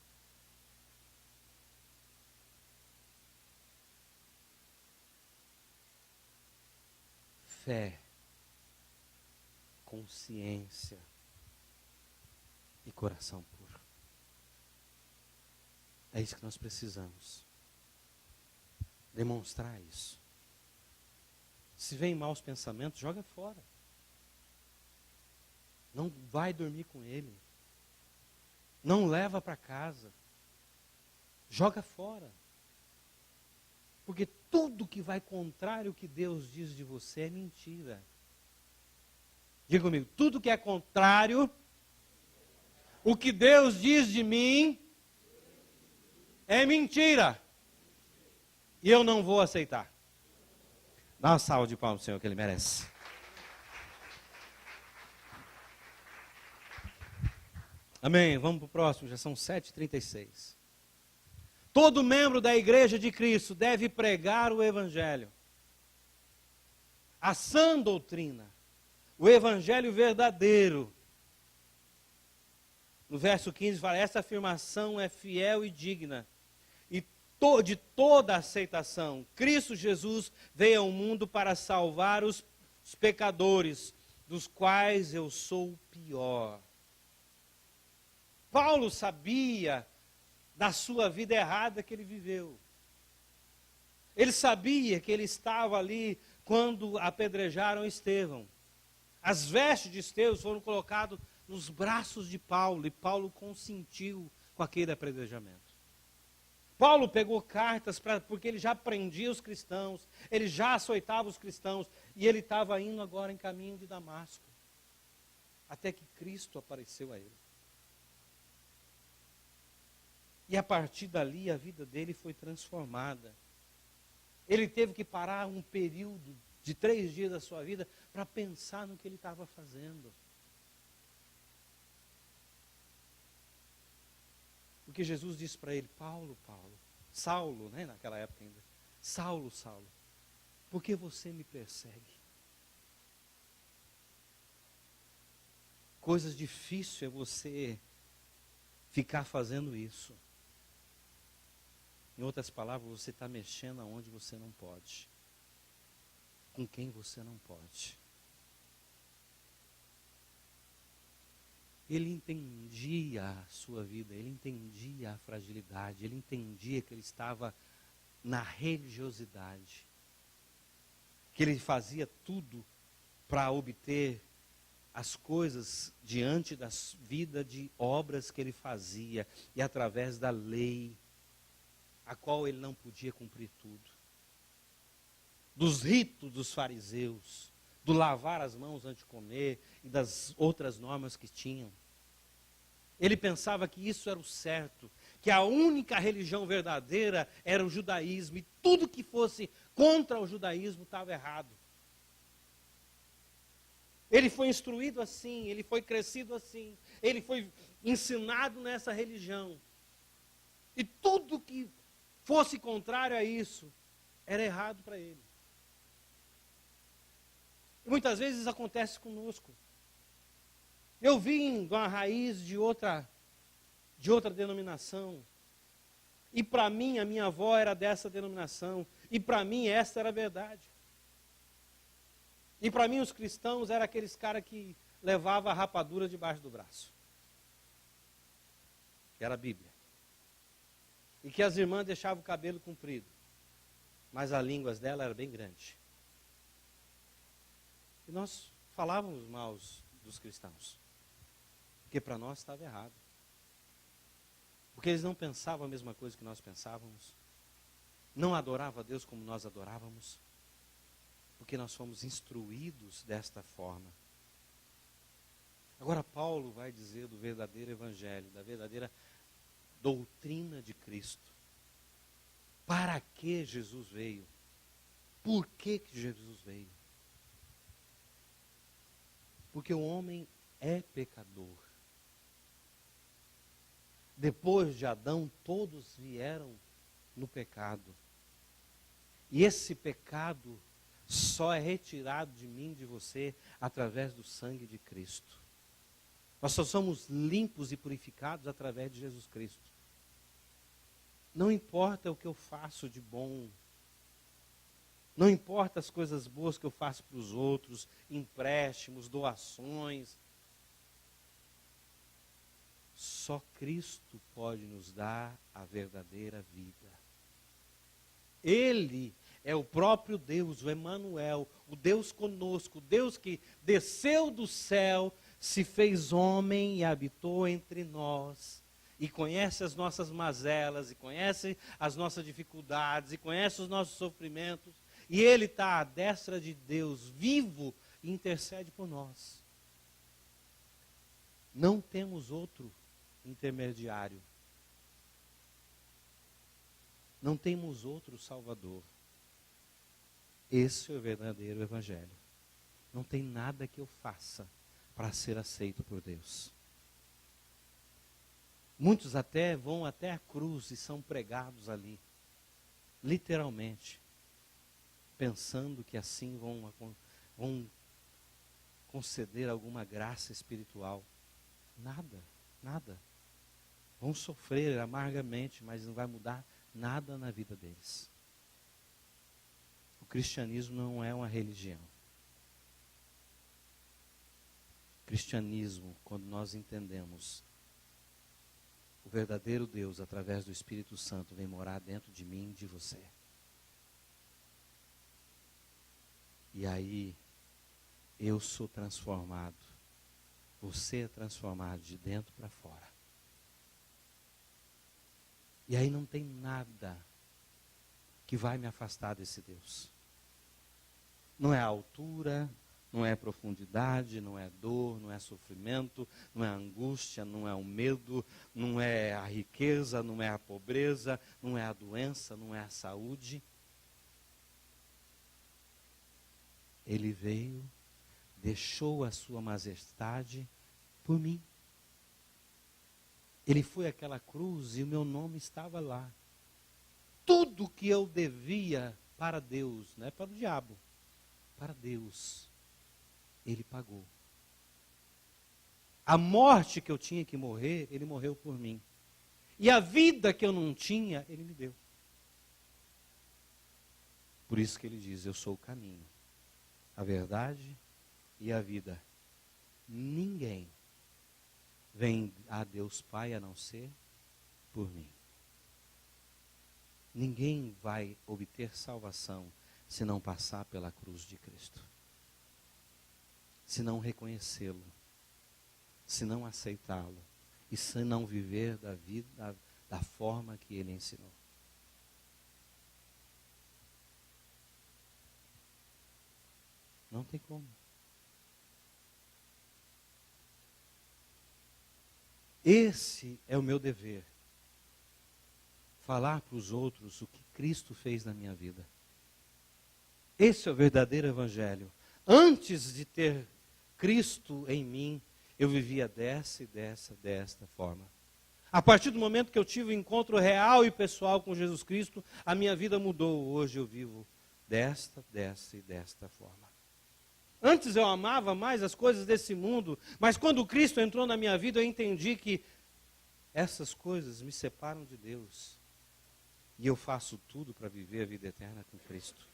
Fé, consciência e coração puro. É isso que nós precisamos. Demonstrar isso. Se vem maus pensamentos, joga fora. Não vai dormir com ele. Não leva para casa. Joga fora. Porque tudo que vai contrário ao que Deus diz de você é mentira. Diga comigo, tudo que é contrário, o que Deus diz de mim, é mentira. E eu não vou aceitar. Dá uma salva de palmas, Senhor, que ele merece. Amém. Vamos para o próximo, já são 7h36. Todo membro da igreja de Cristo deve pregar o Evangelho. A sã doutrina. O Evangelho verdadeiro. No verso 15 fala, essa afirmação é fiel e digna. E de toda aceitação. Cristo Jesus veio ao mundo para salvar os pecadores, dos quais eu sou o pior. Paulo sabia da sua vida errada que ele viveu. Ele sabia que ele estava ali quando apedrejaram Estevão. As vestes de Estevão foram colocadas nos braços de Paulo, e Paulo consentiu com aquele apedrejamento. Paulo pegou cartas porque ele já prendia os cristãos, ele já açoitava os cristãos, e ele estava indo agora em caminho de Damasco, até que Cristo apareceu a ele. E a partir dali a vida dele foi transformada. Ele teve que parar um período de 3 dias da sua vida para pensar no que ele estava fazendo. Porque Jesus disse para ele: Paulo, Saulo, né, naquela época ainda, Saulo, por que você me persegue? Coisas difíceis é você ficar fazendo isso. Em outras palavras, você está mexendo aonde você não pode, com quem você não pode. Ele entendia a sua vida, ele entendia a fragilidade, ele entendia que ele estava na religiosidade, que ele fazia tudo para obter as coisas diante da vida de obras que ele fazia, e através da lei, a qual ele não podia cumprir tudo. Dos ritos dos fariseus, do lavar as mãos antes de comer e das outras normas que tinham. Ele pensava que isso era o certo, que a única religião verdadeira era o judaísmo, e tudo que fosse contra o judaísmo estava errado. Ele foi instruído assim, ele foi crescido assim, ele foi ensinado nessa religião. E tudo que fosse contrário a isso era errado para ele. E muitas vezes isso acontece conosco. Eu vim de uma raiz de outra denominação. E para mim, a minha avó era dessa denominação. E para mim, essa era a verdade. E para mim, os cristãos eram aqueles caras que levavam a rapadura debaixo do braço. Que era a Bíblia. E que as irmãs deixavam o cabelo comprido. Mas as línguas dela era bem grande. E nós falávamos mal dos cristãos. Porque para nós estava errado. Porque eles não pensavam a mesma coisa que nós pensávamos. Não adoravam a Deus como nós adorávamos. Porque nós fomos instruídos desta forma. Agora Paulo vai dizer do verdadeiro evangelho, da verdadeira doutrina de Cristo. Para que Jesus veio? Por que Jesus veio? Porque o homem é pecador. Depois de Adão, todos vieram no pecado. E esse pecado só é retirado de mim, de você, através do sangue de Cristo. Nós só somos limpos e purificados através de Jesus Cristo. Não importa o que eu faço de bom. Não importa as coisas boas que eu faço para os outros, empréstimos, doações. Só Cristo pode nos dar a verdadeira vida. Ele é o próprio Deus, o Emanuel, o Deus conosco, o Deus que desceu do céu, se fez homem e habitou entre nós. E conhece as nossas mazelas, e conhece as nossas dificuldades, e conhece os nossos sofrimentos. E Ele está à destra de Deus, vivo, e intercede por nós. Não temos outro intermediário. Não temos outro Salvador. Esse é o verdadeiro Evangelho. Não tem nada que eu faça para ser aceito por Deus. Muitos até vão até a cruz e são pregados ali, literalmente, pensando que assim vão conceder alguma graça espiritual. Nada. Vão sofrer amargamente, mas não vai mudar nada na vida deles. O cristianismo não é uma religião. O cristianismo, quando nós entendemos o verdadeiro Deus, através do Espírito Santo, vem morar dentro de mim e de você. E aí eu sou transformado. Você é transformado de dentro para fora. E aí não tem nada que vai me afastar desse Deus. Não é a altura, não é a profundidade, não é dor, não é sofrimento, não é a angústia, não é o medo, não é a riqueza, não é a pobreza, não é a doença, não é a saúde. Ele veio, deixou a sua majestade por mim. Ele foi àquela cruz e o meu nome estava lá. Tudo que eu devia para Deus, não é para o diabo, para Deus, Ele pagou. A morte que eu tinha que morrer, Ele morreu por mim. E a vida que eu não tinha, Ele me deu. Por isso que Ele diz, eu sou o caminho, a verdade e a vida. Ninguém vem a Deus Pai a não ser por mim. Ninguém vai obter salvação se não passar pela cruz de Cristo. Se não reconhecê-lo, se não aceitá-lo e se não viver da vida da forma que ele ensinou. Não tem como. Esse é o meu dever. Falar para os outros o que Cristo fez na minha vida. Esse é o verdadeiro evangelho. Antes de ter Cristo em mim, eu vivia desta forma. A partir do momento que eu tive um encontro real e pessoal com Jesus Cristo, a minha vida mudou. Hoje eu vivo desta forma. Antes eu amava mais as coisas desse mundo, mas quando Cristo entrou na minha vida, eu entendi que essas coisas me separam de Deus. E eu faço tudo para viver a vida eterna com Cristo.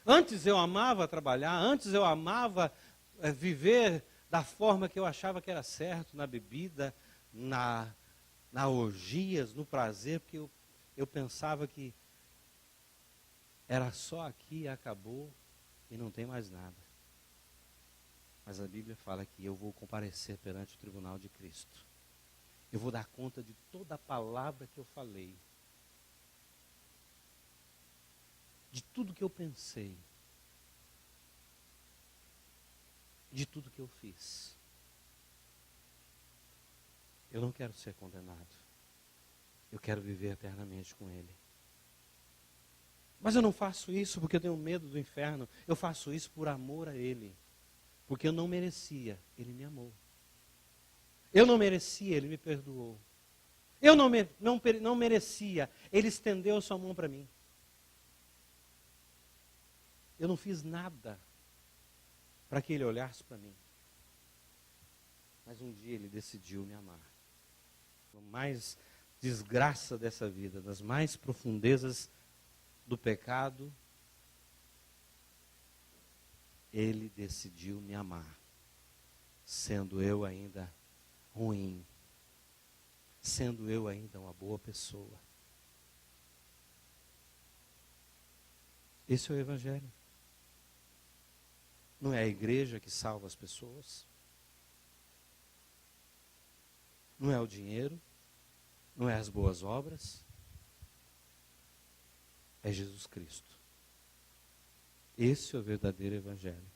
Antes eu amava trabalhar, antes eu amava viver da forma que eu achava que era certo, na bebida, na orgias, no prazer, porque eu pensava que era só aqui e acabou e não tem mais nada. Mas a Bíblia fala que eu vou comparecer perante o tribunal de Cristo. Eu vou dar conta de toda a palavra que eu falei. De tudo que eu pensei. De tudo que eu fiz. Eu não quero ser condenado. Eu quero viver eternamente com Ele. Mas eu não faço isso porque eu tenho medo do inferno. Eu faço isso por amor a Ele. Porque eu não merecia, Ele me amou. Eu não merecia, Ele me perdoou. Eu não merecia, Ele estendeu a sua mão para mim. Eu não fiz nada para que Ele olhasse para mim. Mas um dia Ele decidiu me amar. No mais desgraça dessa vida, nas mais profundezas do pecado, Ele decidiu me amar. Sendo eu ainda ruim. Sendo eu ainda uma boa pessoa. Esse é o Evangelho. Não é a igreja que salva as pessoas. Não é o dinheiro. Não é as boas obras. É Jesus Cristo. Esse é o verdadeiro Evangelho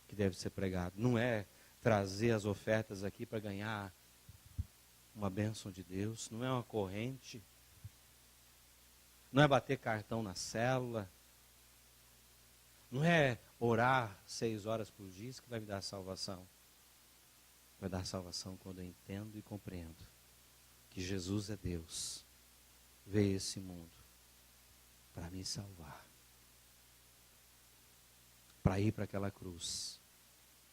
que deve ser pregado. Não é trazer as ofertas aqui para ganhar uma bênção de Deus. Não é uma corrente. Não é bater cartão na célula. Não é orar 6 horas por dia que vai me dar salvação. Vai dar salvação quando eu entendo e compreendo que Jesus é Deus. Veio esse mundo para me salvar. Para ir para aquela cruz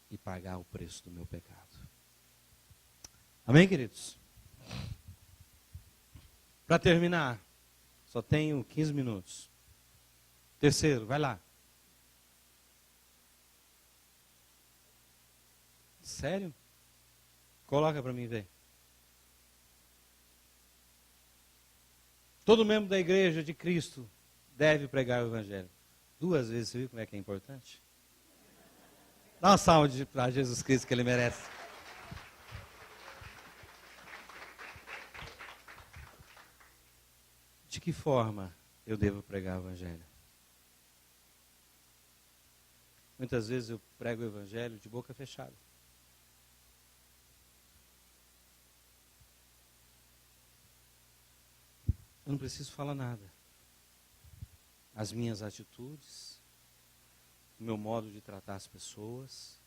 e pagar o preço do meu pecado. Amém, queridos? Para terminar, só tenho 15 minutos. Terceiro, vai lá. Sério? Coloca para mim ver. Todo membro da igreja de Cristo deve pregar o Evangelho. 2 vezes, você viu como é que é importante? Dá uma salva para Jesus Cristo que ele merece. De que forma eu devo pregar o Evangelho? Muitas vezes eu prego o Evangelho de boca fechada. Eu não preciso falar nada. As minhas atitudes, o meu modo de tratar as pessoas,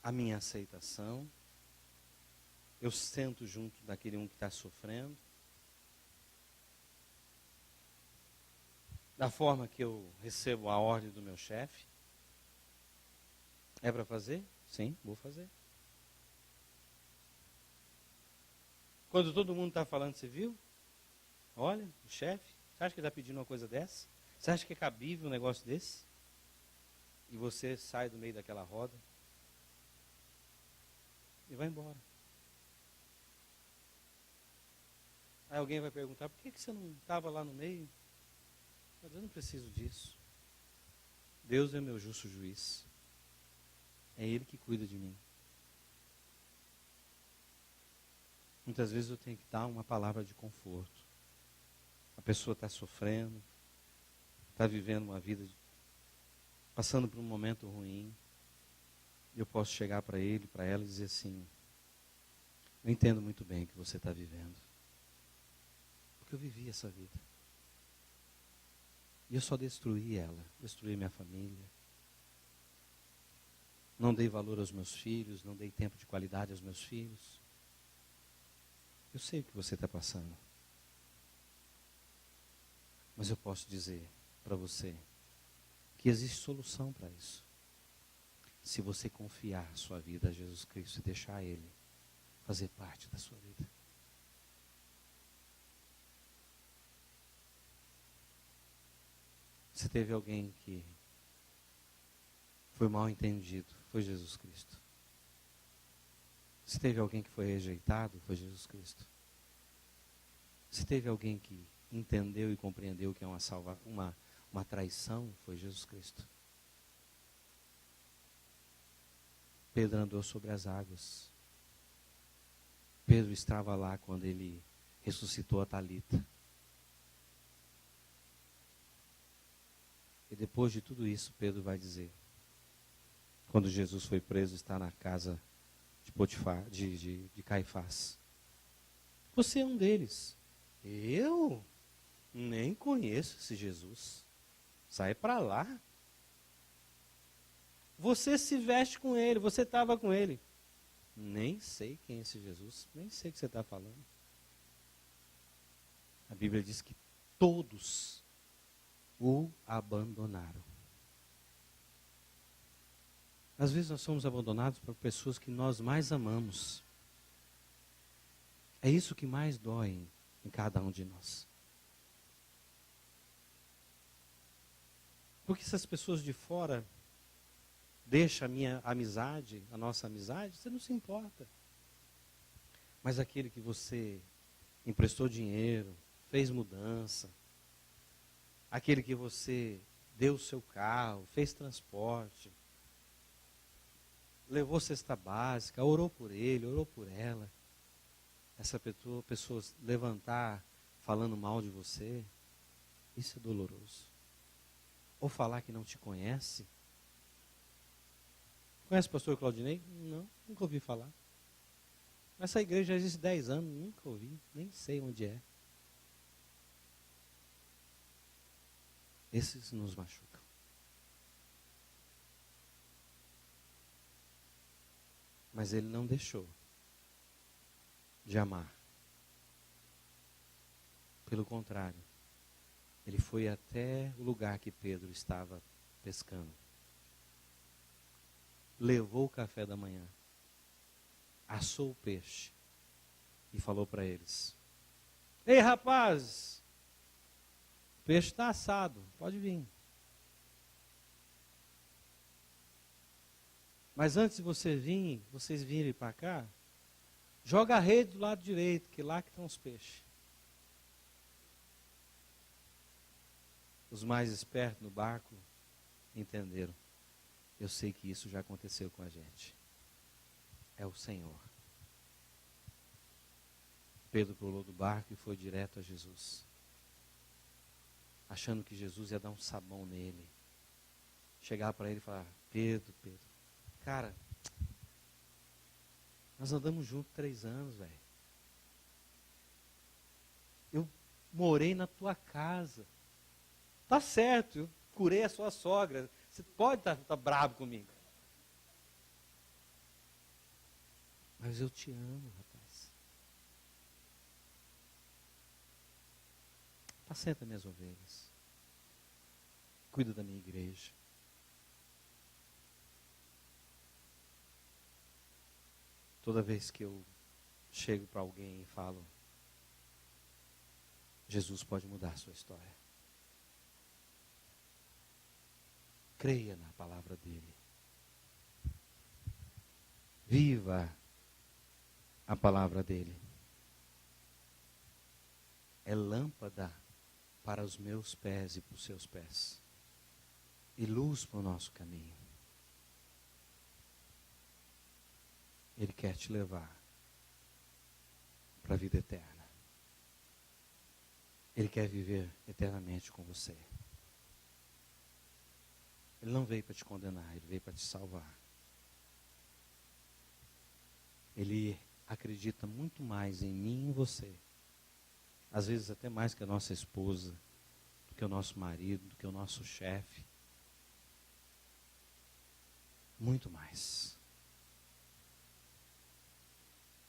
a minha aceitação, eu sento junto daquele um que está sofrendo, da forma que eu recebo a ordem do meu chefe. É para fazer? Sim, vou fazer. Quando todo mundo está falando, você viu? Olha, o chefe, você acha que ele está pedindo uma coisa dessa? Você acha que é cabível um negócio desse? E você sai do meio daquela roda e vai embora. Aí alguém vai perguntar, por que você não estava lá no meio? Eu não preciso disso. Deus é meu justo juiz. É Ele que cuida de mim. Muitas vezes eu tenho que dar uma palavra de conforto. A pessoa está sofrendo, está vivendo uma vida, passando por um momento ruim. Eu posso chegar para ele, para ela e dizer assim, eu entendo muito bem o que você está vivendo. Porque eu vivi essa vida. E eu só destruí ela, destruí minha família. Não dei valor aos meus filhos, não dei tempo de qualidade aos meus filhos. Eu sei o que você está passando. Mas eu posso dizer para você que existe solução para isso. Se você confiar sua vida a Jesus Cristo e deixar Ele fazer parte da sua vida. Se teve alguém que foi mal entendido, foi Jesus Cristo. Se teve alguém que foi rejeitado, foi Jesus Cristo. Se teve alguém que entendeu e compreendeu que é uma traição, foi Jesus Cristo. Pedro andou sobre as águas. Pedro estava lá quando ele ressuscitou a Talita. E depois de tudo isso, Pedro vai dizer, quando Jesus foi preso, está na casa de Potifar, de Caifás. Você é um deles. Eu nem conheço esse Jesus. Sai para lá. Você se veste com ele, você estava com ele. Nem sei quem é esse Jesus, nem sei o que você está falando. A Bíblia diz que todos o abandonaram. Às vezes nós somos abandonados por pessoas que nós mais amamos. É isso que mais dói em cada um de nós. Porque se as pessoas de fora deixam a minha amizade, a nossa amizade, você não se importa. Mas aquele que você emprestou dinheiro, fez mudança, aquele que você deu o seu carro, fez transporte, levou cesta básica, orou por ele, orou por ela. Essa pessoa levantar falando mal de você, isso é doloroso. Ou falar que não te conhece. Conhece o pastor Claudinei? Não, nunca ouvi falar. Essa igreja já existe 10 anos, nunca ouvi, nem sei onde é. Esses nos machucam. Mas ele não deixou de amar. Pelo contrário, ele foi até o lugar que Pedro estava pescando. Levou o café da manhã, assou o peixe e falou para eles: ei, rapazes, o peixe está assado, pode vir. Mas antes de vocês virem para cá, joga a rede do lado direito, que lá que estão os peixes. Os mais espertos no barco entenderam. Eu sei que isso já aconteceu com a gente. É o Senhor. Pedro pulou do barco e foi direto a Jesus, achando que Jesus ia dar um sabão nele. Chegar para ele e falar: Pedro, cara, nós andamos juntos 3 anos, velho. Eu morei na tua casa. Tá certo, eu curei a sua sogra. Você pode estar bravo comigo. Mas eu te amo, rapaz. Apacenta minhas ovelhas. Cuida da minha igreja. Toda vez que eu chego para alguém e falo: Jesus pode mudar a sua história. Creia na palavra dele. Viva a palavra dele. É lâmpada para os meus pés e para os seus pés. E luz para o nosso caminho. Ele quer te levar para a vida eterna. Ele quer viver eternamente com você. Ele não veio para te condenar, ele veio para te salvar. Ele acredita muito mais em mim e em você. Às vezes até mais que a nossa esposa, do que o nosso marido, do que o nosso chefe. Muito mais.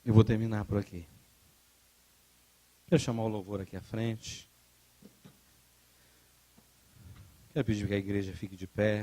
Eu vou terminar por aqui. Quero chamar o louvor aqui à frente. Quero pedir que a igreja fique de pé.